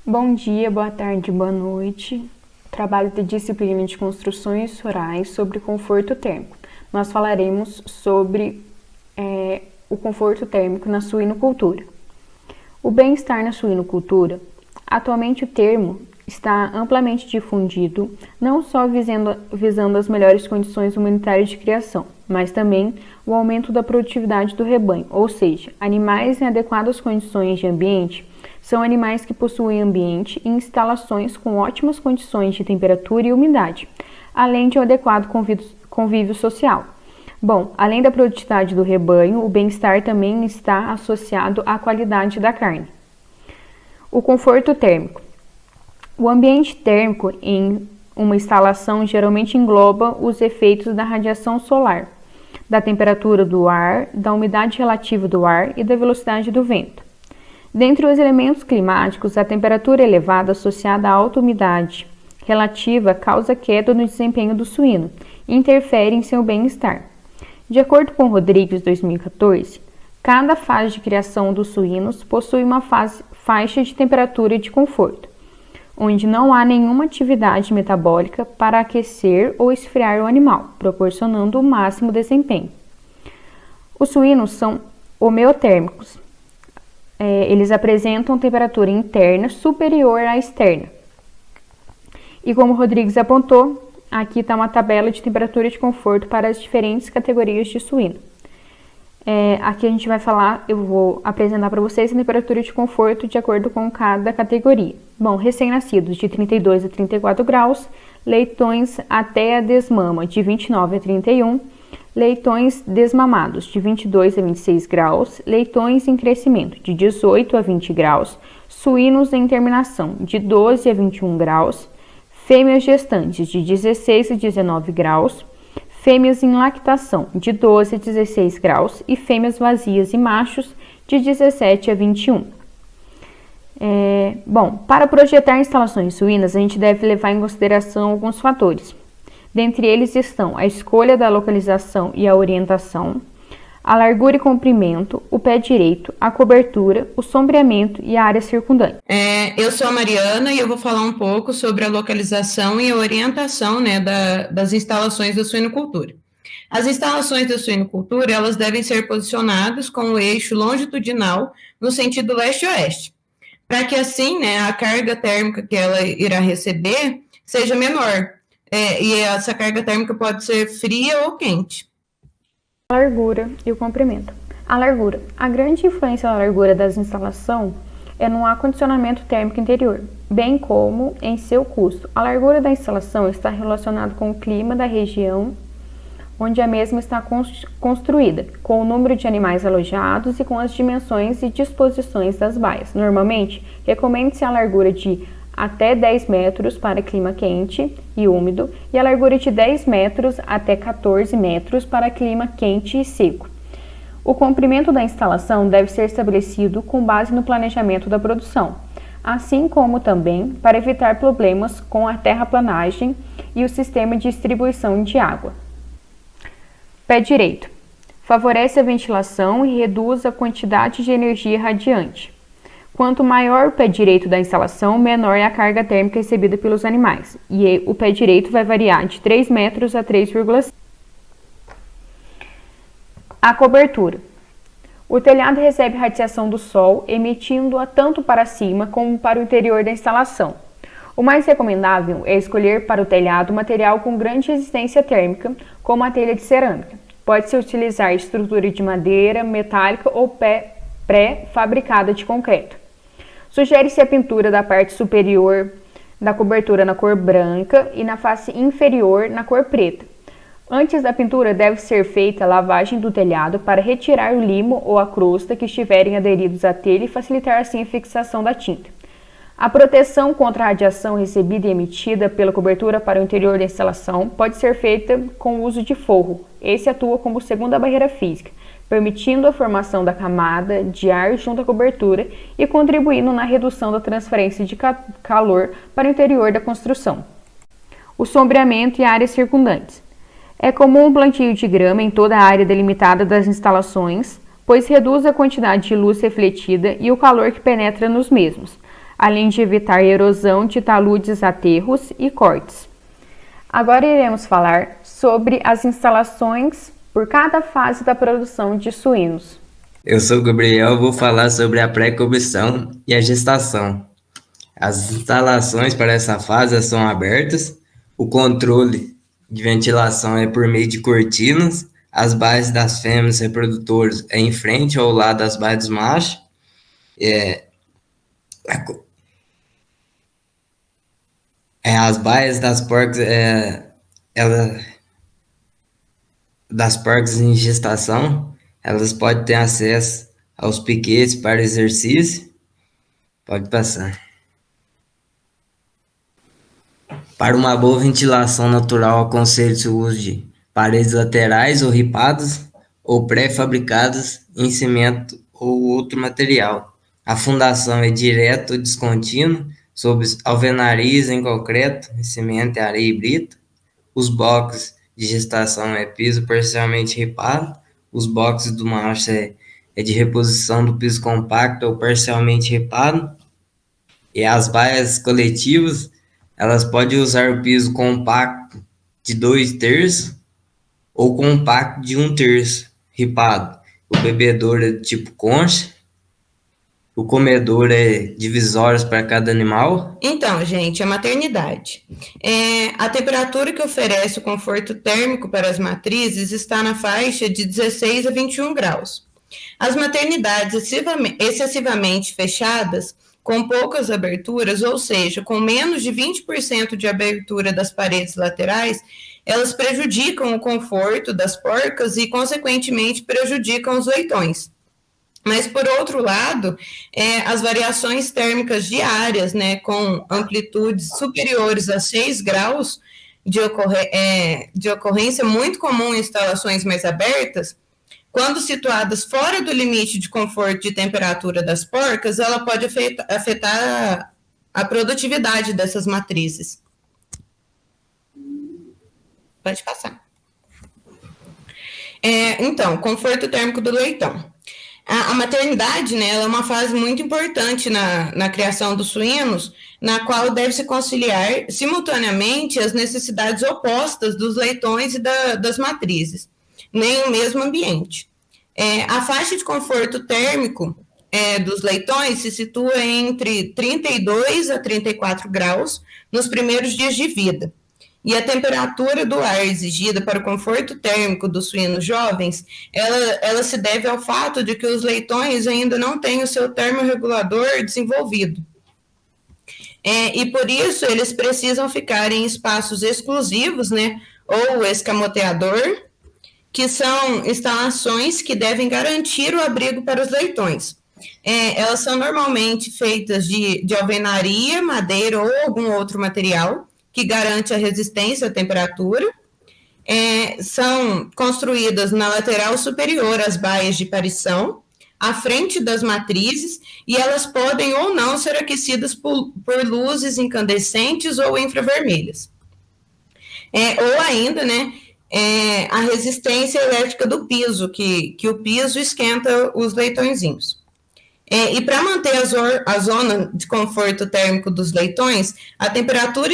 Bom dia, boa tarde, boa noite. Trabalho da disciplina de construções rurais sobre conforto térmico. Nós falaremos sobre o conforto térmico na suinocultura. O bem-estar na suinocultura. Atualmente o termo está amplamente difundido, não só visando as melhores condições humanitárias de criação, mas também o aumento da produtividade do rebanho, ou seja, animais em adequadas condições de ambiente são animais que possuem ambiente e instalações com ótimas condições de temperatura e umidade, além de um adequado convívio social. Bom, além da produtividade do rebanho, o bem-estar também está associado à qualidade da carne. O conforto térmico. O ambiente térmico em uma instalação geralmente engloba os efeitos da radiação solar, da temperatura do ar, da umidade relativa do ar e da velocidade do vento. Dentre os elementos climáticos, a temperatura elevada associada à alta umidade relativa causa queda no desempenho do suíno e interfere em seu bem-estar. De acordo com Rodrigues, 2014, cada fase de criação dos suínos possui uma faixa de temperatura de conforto, onde não há nenhuma atividade metabólica para aquecer ou esfriar o animal, proporcionando o máximo desempenho. Os suínos são homeotérmicos. Eles apresentam temperatura interna superior à externa. E como o Rodrigues apontou, aqui está uma tabela de temperatura de conforto para as diferentes categorias de suíno. Aqui a gente vai falar, eu vou apresentar para vocês a temperatura de conforto de acordo com cada categoria. Bom, recém-nascidos de 32 a 34 graus, leitões até a desmama de 29 a 31, leitões desmamados de 22 a 26 graus, leitões em crescimento de 18 a 20 graus, suínos em terminação de 12 a 21 graus, fêmeas gestantes de 16 a 19 graus, fêmeas em lactação de 12 a 16 graus e fêmeas vazias e machos de 17 a 21. Bom, para projetar instalações suínas, a gente deve levar em consideração alguns fatores. Dentre eles estão a escolha da localização e a orientação, a largura e comprimento, o pé direito, a cobertura, o sombreamento e a área circundante. Eu sou a Mariana e eu vou falar um pouco sobre a localização e a orientação, das instalações da suinocultura. As instalações da suinocultura, elas devem ser posicionadas com o eixo longitudinal no sentido leste-oeste, para que assim, a carga térmica que ela irá receber seja menor. E essa carga térmica pode ser fria ou quente. A largura e o comprimento. A largura. A grande influência da largura das instalações é no acondicionamento térmico interior, bem como em seu custo. A largura da instalação está relacionada com o clima da região onde a mesma está construída, com o número de animais alojados e com as dimensões e disposições das baias. Normalmente, recomenda-se a largura de até 10 metros para clima quente e úmido e a largura de 10 metros até 14 metros para clima quente e seco. O comprimento da instalação deve ser estabelecido com base no planejamento da produção, assim como também para evitar problemas com a terraplanagem e o sistema de distribuição de água. Pé direito. Favorece a ventilação e reduz a quantidade de energia radiante. Quanto maior o pé direito da instalação, menor é a carga térmica recebida pelos animais, e o pé direito vai variar de 3 metros a 3,5. A cobertura. O telhado recebe radiação do sol, emitindo-a tanto para cima como para o interior da instalação. O mais recomendável é escolher para o telhado material com grande resistência térmica, como a telha de cerâmica. Pode-se utilizar estrutura de madeira, metálica ou pré-fabricada de concreto. Sugere-se a pintura da parte superior da cobertura na cor branca e na face inferior na cor preta. Antes da pintura deve ser feita a lavagem do telhado para retirar o limo ou a crosta que estiverem aderidos à telha e facilitar assim a fixação da tinta. A proteção contra a radiação recebida e emitida pela cobertura para o interior da instalação pode ser feita com o uso de forro. Esse atua como segunda barreira física, permitindo a formação da camada de ar junto à cobertura e contribuindo na redução da transferência de calor para o interior da construção. O sombreamento e áreas circundantes. É comum o plantio de grama em toda a área delimitada das instalações, pois reduz a quantidade de luz refletida e o calor que penetra nos mesmos. além de evitar erosão de taludes, aterros e cortes. Agora iremos falar sobre as instalações por cada fase da produção de suínos. Eu sou o Gabriel, vou falar sobre a pré-cobrição e a gestação. As instalações para essa fase são abertas, o controle de ventilação é por meio de cortinas, as baias das fêmeas reprodutoras é em frente ao lado das baias dos machos, as baias das porcas das porcas em gestação, elas podem ter acesso aos piquetes para exercício. Pode passar. Para uma boa ventilação natural, aconselho-se o uso de paredes laterais ou ripadas ou pré-fabricadas em cimento ou outro material. A fundação é direta ou descontínua, sobre alvenarias em concreto, cimento, areia e brita. Os boxes de gestação é piso parcialmente ripado. Os boxes do macho é de reposição do piso compacto ou parcialmente ripado. E as baias coletivas, elas podem usar o piso compacto de 2/3 ou compacto de 1/3 ripado. O bebedouro é do tipo concha. O comedor é divisórios para cada animal. Então, gente, a maternidade. A temperatura que oferece o conforto térmico para as matrizes está na faixa de 16 a 21 graus. As maternidades excessivamente fechadas, com poucas aberturas, ou seja, com menos de 20% de abertura das paredes laterais, elas prejudicam o conforto das porcas e, consequentemente, prejudicam os leitões. Mas, por outro lado, as variações térmicas diárias, né, com amplitudes superiores a 6 graus de ocorrência, muito comum em instalações mais abertas, quando situadas fora do limite de conforto de temperatura das porcas, ela pode afetar a produtividade dessas matrizes. Pode passar. Então, conforto térmico do leitão. A maternidade, né, ela é uma fase muito importante na criação dos suínos, na qual deve-se conciliar simultaneamente as necessidades opostas dos leitões e das matrizes, nem o mesmo ambiente. A faixa de conforto térmico dos leitões se situa entre 32 a 34 graus nos primeiros dias de vida. E a temperatura do ar exigida para o conforto térmico dos suínos jovens, ela se deve ao fato de que os leitões ainda não têm o seu termorregulador desenvolvido. E por isso eles precisam ficar em espaços exclusivos, né, ou escamoteador, que são instalações que devem garantir o abrigo para os leitões. Elas são normalmente feitas de alvenaria, madeira ou algum outro material, que garante a resistência à temperatura. São construídas na lateral superior às baias de parição, à frente das matrizes, e elas podem ou não ser aquecidas por luzes incandescentes ou infravermelhas. Ou ainda, né, a resistência elétrica do piso, que o piso esquenta os leitõezinhos. E para manter a zona de conforto térmico dos leitões, a temperatura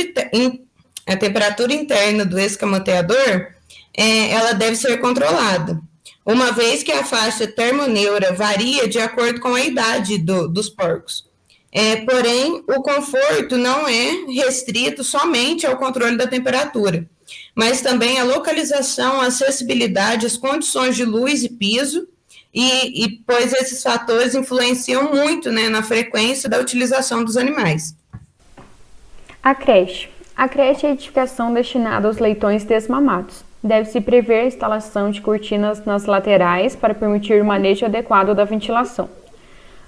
interna do escamoteador, ela deve ser controlada, uma vez que a faixa termoneura varia de acordo com a idade dos porcos. Porém, o conforto não é restrito somente ao controle da temperatura, mas também a localização, a acessibilidade, as condições de luz e piso, pois esses fatores influenciam muito, né, na frequência da utilização dos animais. A creche. A creche é a edificação destinada aos leitões desmamados. Deve-se prever a instalação de cortinas nas laterais para permitir o manejo adequado da ventilação.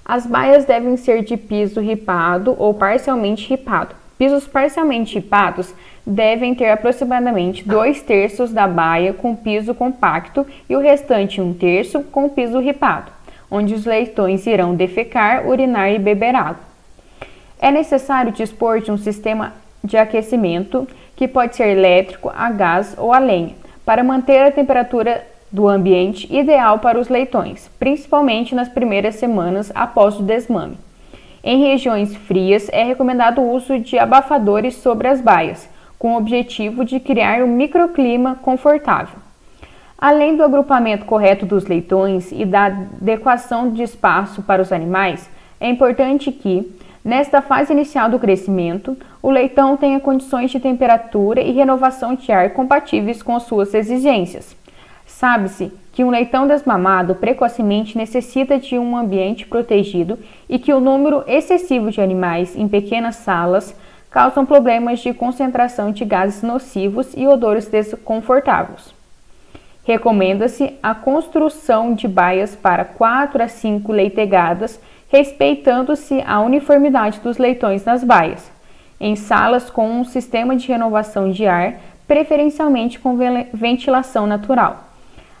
As baias devem ser de piso ripado ou parcialmente ripado. Pisos parcialmente ripados devem ter aproximadamente 2/3 da baia com piso compacto e o restante 1/3 com piso ripado, onde os leitões irão defecar, urinar e beber água. É necessário dispor de um sistema de aquecimento, que pode ser elétrico, a gás ou a lenha, para manter a temperatura do ambiente ideal para os leitões, principalmente nas primeiras semanas após o desmame. Em regiões frias, é recomendado o uso de abafadores sobre as baias, com o objetivo de criar um microclima confortável. Além do agrupamento correto dos leitões e da adequação de espaço para os animais, é importante que, nesta fase inicial do crescimento, o leitão tenha condições de temperatura e renovação de ar compatíveis com suas exigências. Sabe-se que um leitão desmamado precocemente necessita de um ambiente protegido e que o número excessivo de animais em pequenas salas causam problemas de concentração de gases nocivos e odores desconfortáveis. Recomenda-se a construção de baias para 4 a 5 leitegadas, respeitando-se a uniformidade dos leitões nas baias, em salas com um sistema de renovação de ar, preferencialmente com ventilação natural.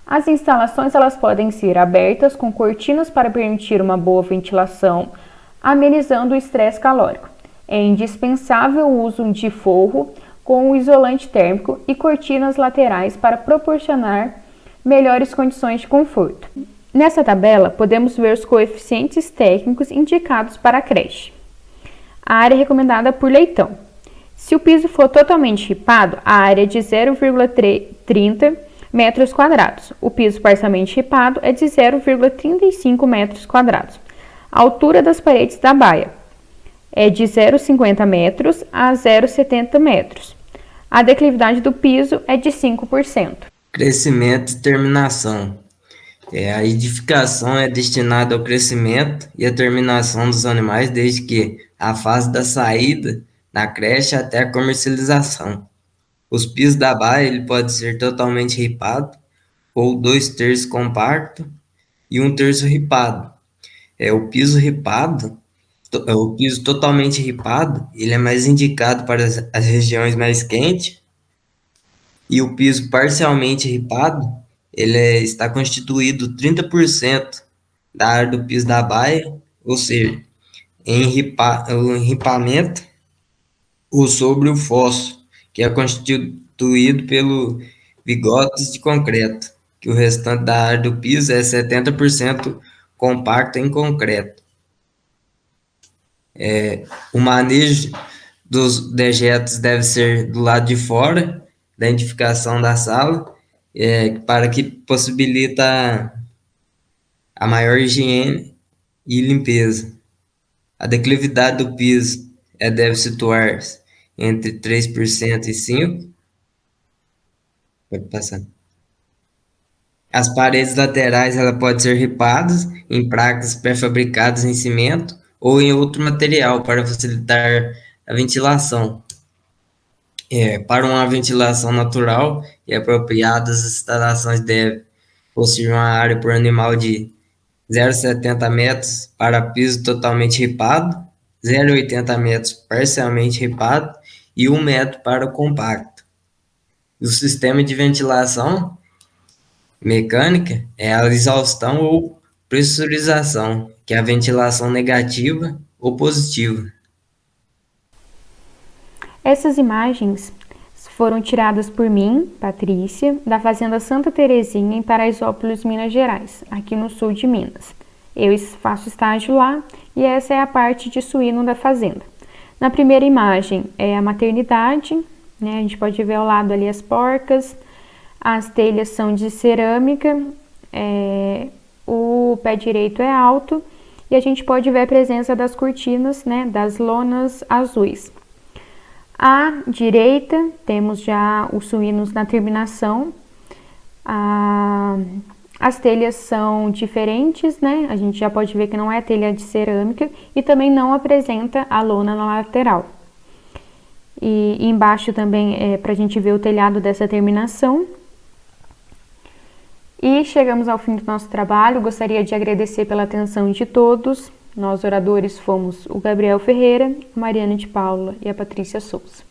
As instalações elas podem ser abertas com cortinas para permitir uma boa ventilação, amenizando o estresse calórico. É indispensável o uso de forro com um isolante térmico e cortinas laterais para proporcionar melhores condições de conforto. Nessa tabela, podemos ver os coeficientes técnicos indicados para a creche. A área recomendada por leitão. Se o piso for totalmente ripado, a área é de 0,30 metros quadrados. O piso parcialmente ripado é de 0,35 metros quadrados. A altura das paredes da baia é de 0,50 metros a 0,70 metros. A declividade do piso é de 5%. Crescimento e terminação. A edificação é destinada ao crescimento e à terminação dos animais desde que a fase da saída da creche até a comercialização. Os pisos da baia ele pode ser totalmente ripado ou 2/3 compacto e 1/3 ripado. O piso ripado, o piso totalmente ripado, ele é mais indicado para as regiões mais quentes, e o piso parcialmente ripado, ele está constituído 30% da área do piso da baia, ou seja, o ripamento ou sobre o fosso, que é constituído pelo bigotes de concreto, que o restante da área do piso é 70% compacto em concreto. O manejo dos dejetos deve ser do lado de fora da edificação da sala, para que possibilita a maior higiene e limpeza. A declividade do piso deve situar-se entre 3% e 5%. Pode passar. As paredes laterais ela pode ser ripadas em placas pré-fabricadas em cimento ou em outro material para facilitar a ventilação. Para uma ventilação natural e apropriada, as instalações devem possuir uma área por animal de 0,70 metros para piso totalmente ripado, 0,80 metros parcialmente ripado e 1 metro para o compacto. O sistema de ventilação mecânica é a exaustão ou pressurização, que é a ventilação negativa ou positiva. Essas imagens foram tiradas por mim, Patrícia, da Fazenda Santa Terezinha, em Paraisópolis, Minas Gerais, aqui no sul de Minas. Eu faço estágio lá e essa é a parte de suíno da fazenda. Na primeira imagem é a maternidade, né? A gente pode ver ao lado ali as porcas, as telhas são de cerâmica, o pé direito é alto e a gente pode ver a presença das cortinas, né? Das lonas azuis. À direita, temos já os suínos na terminação. As telhas são diferentes, né? A gente já pode ver que não é telha de cerâmica e também não apresenta a lona na lateral. E embaixo também é para a gente ver o telhado dessa terminação. E chegamos ao fim do nosso trabalho. Gostaria de agradecer pela atenção de todos. Nós, oradores, fomos o Gabriel Ferreira, a Mariana de Paula e a Patrícia Souza.